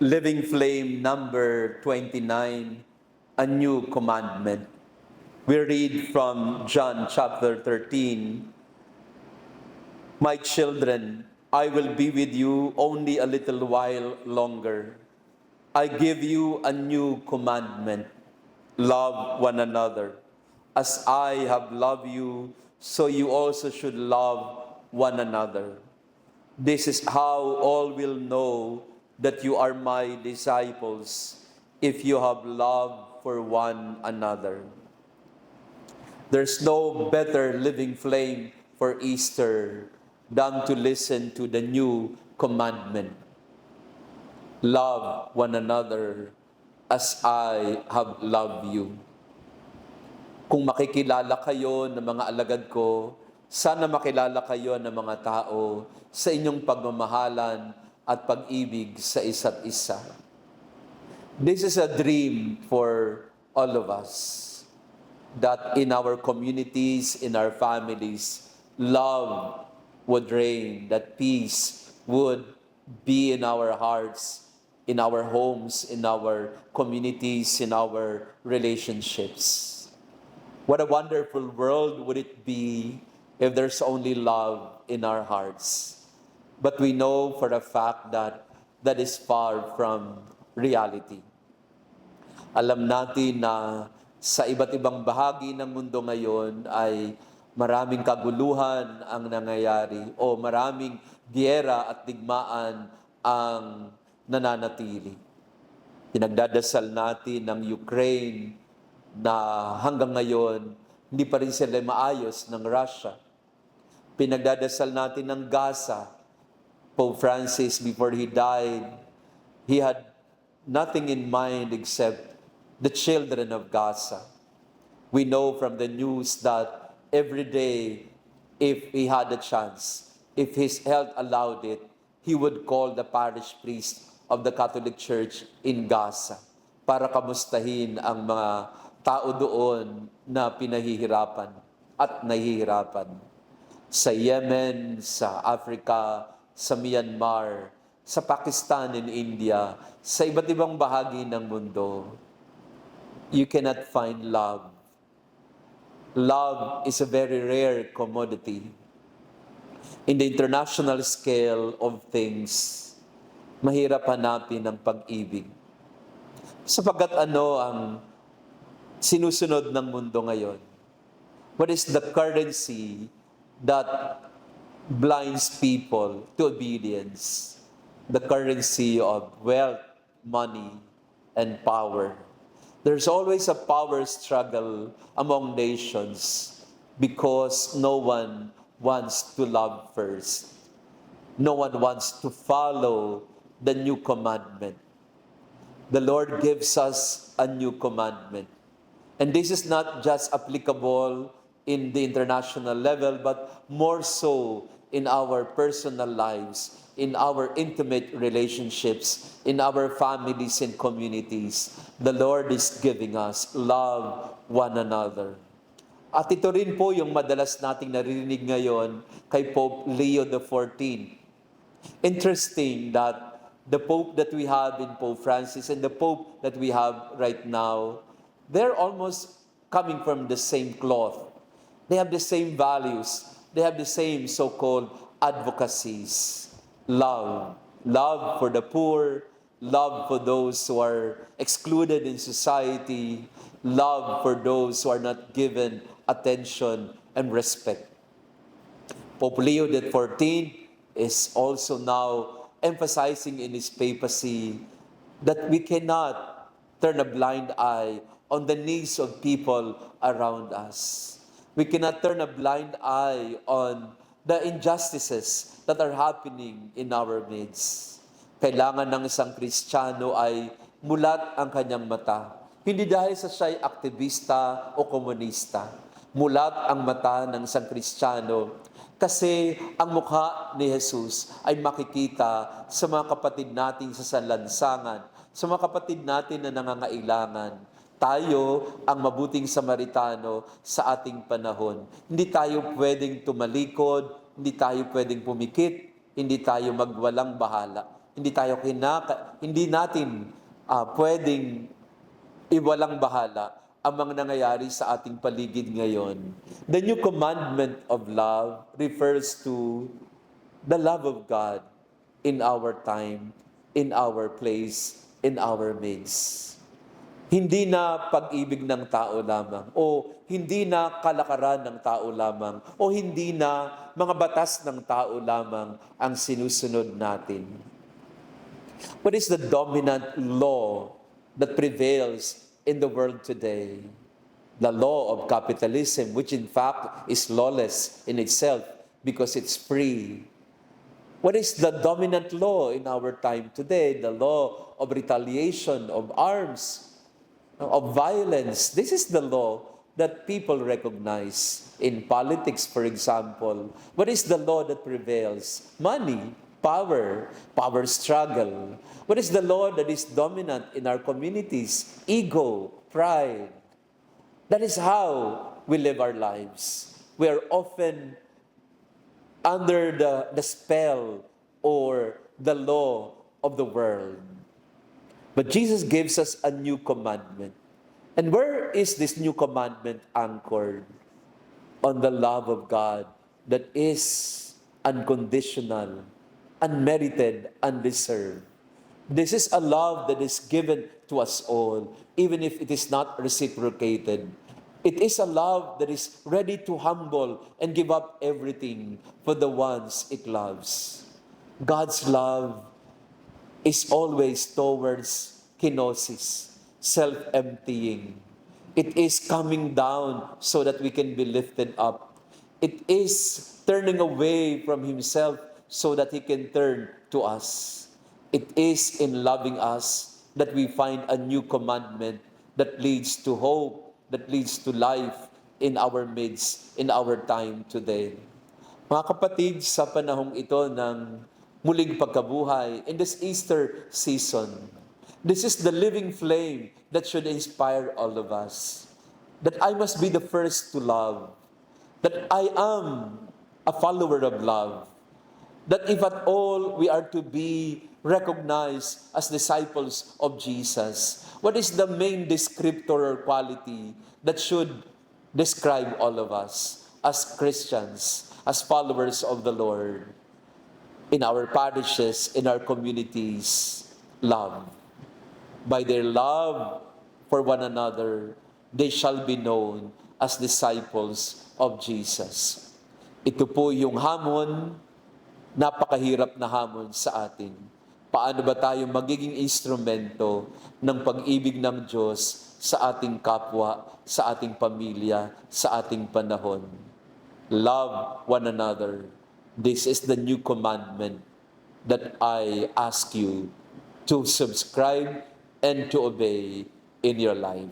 Living Flame number 29, a new commandment. We read from John chapter 13, "My children, I will be with you only a little while longer. I give you a new commandment. Love one another. As I have loved you, so you also should love one another. This is how all will know that you are my disciples, if you have love for one another." There's no better living flame for Easter than to listen to the new commandment. Love one another as I have loved you. Kung makikilala kayo ng mga alagad ko, sana makilala kayo ng mga tao sa inyong pagmamahalan at pag-ibig sa isa't isa. This is a dream for all of us, that in our communities, in our families, love would reign, that peace would be in our hearts, in our homes, in our communities, in our relationships. What a wonderful world would it be if there's only love in our hearts. But we know for a fact that that is far from reality. Alam natin na sa iba't ibang bahagi ng mundo ngayon ay maraming kaguluhan ang nangyayari o maraming giyera at digmaan ang nananatili. Pinagdadasal natin ng Ukraine na hanggang ngayon hindi pa rin sila maayos ng Russia. Pinagdadasal natin ng Gaza. Pope Francis, before he died, he had nothing in mind except the children of Gaza. We know from the news that every day, if he had a chance, if his health allowed it, he would call the parish priest of the Catholic Church in Gaza para kamustahin ang mga tao doon na pinahihirapan at nahihirapan. Sa Yemen, sa Africa, sa Myanmar, sa Pakistan and India, sa iba't ibang bahagi ng mundo, you cannot find love. Love is a very rare commodity. In the international scale of things, mahirap hanapin ang pag-ibig. Sapagkat ano ang sinusunod ng mundo ngayon? What is the currency that blinds people to obedience? The currency of wealth, money, and power. There's always a power struggle among nations because no one wants to love first. No one wants to follow the new commandment. The Lord gives us a new commandment. And this is not just applicable in the international level, but more so in our personal lives, in our intimate relationships, in our families and communities. The Lord is giving us love one another. At ito rin po yung madalas nating naririnig ngayon kay Pope Leo XIV. Interesting that the Pope that we have in Pope Francis and the Pope that we have right now, they're almost coming from the same cloth. They have the same values. They have the same so-called advocacies. Love. Love for the poor. Love for those who are excluded in society. Love for those who are not given attention and respect. Pope Leo XIV is also now emphasizing in his papacy that we cannot turn a blind eye on the needs of people around us. We cannot turn a blind eye on the injustices that are happening in our midst. Kailangan ng isang Kristiyano ay mulat ang kanyang mata. Hindi dahil sa siya'y aktivista o komunista. Mulat ang mata ng isang Kristiyano kasi ang mukha ni Jesus ay makikita sa mga kapatid natin sa sanlansangan, sa mga kapatid natin na nangangailangan. Tayo ang mabuting Samaritano sa ating panahon. Hindi tayo pwedeng tumalikod, hindi tayo pwedeng pumikit, hindi tayo magwalang bahala. hindi natin pwedeng iwalang bahala ang mga nangyayari sa ating paligid ngayon. The new commandment of love refers to the love of God in our time, in our place, in our midst. Hindi na pag-ibig ng tao lamang, o hindi na kalakaran ng tao lamang, o hindi na mga batas ng tao lamang ang sinusunod natin. What is the dominant law that prevails in the world today? The law of capitalism, which in fact is lawless in itself because it's free. What is the dominant law in our time today? The law of retaliation, of arms, of violence. This is the law that people recognize. In politics, for example, what is the law that prevails? Money, power, power struggle. What is the law that is dominant in our communities? Ego, pride. That is how we live our lives. We are often under the spell or the law of the world. But Jesus gives us a new commandment. And where is this new commandment anchored? On the love of God that is unconditional, unmerited, undeserved. This is a love that is given to us all, even if it is not reciprocated. It is a love that is ready to humble and give up everything for the ones it loves. God's love is always towards kenosis, self-emptying. It is coming down so that we can be lifted up. It is turning away from himself so that he can turn to us. It is in loving us that we find a new commandment that leads to hope, that leads to life in our midst, in our time today. Mga kapatid, sa panahong ito ng muling pagkabuhay, in this Easter season, this is the living flame that should inspire all of us. That I must be the first to love. That I am a follower of love. That if at all we are to be recognized as disciples of Jesus, what is the main descriptor or quality that should describe all of us as Christians, as followers of the Lord? In our parishes, in our communities, love. By their love for one another, they shall be known as disciples of Jesus. Ito po yung hamon, napakahirap na hamon sa atin. Paano ba tayo magiging instrumento ng pag-ibig ng Diyos sa ating kapwa, sa ating pamilya, sa ating panahon? Love one another. This is the new commandment that I ask you to subscribe and to obey in your life.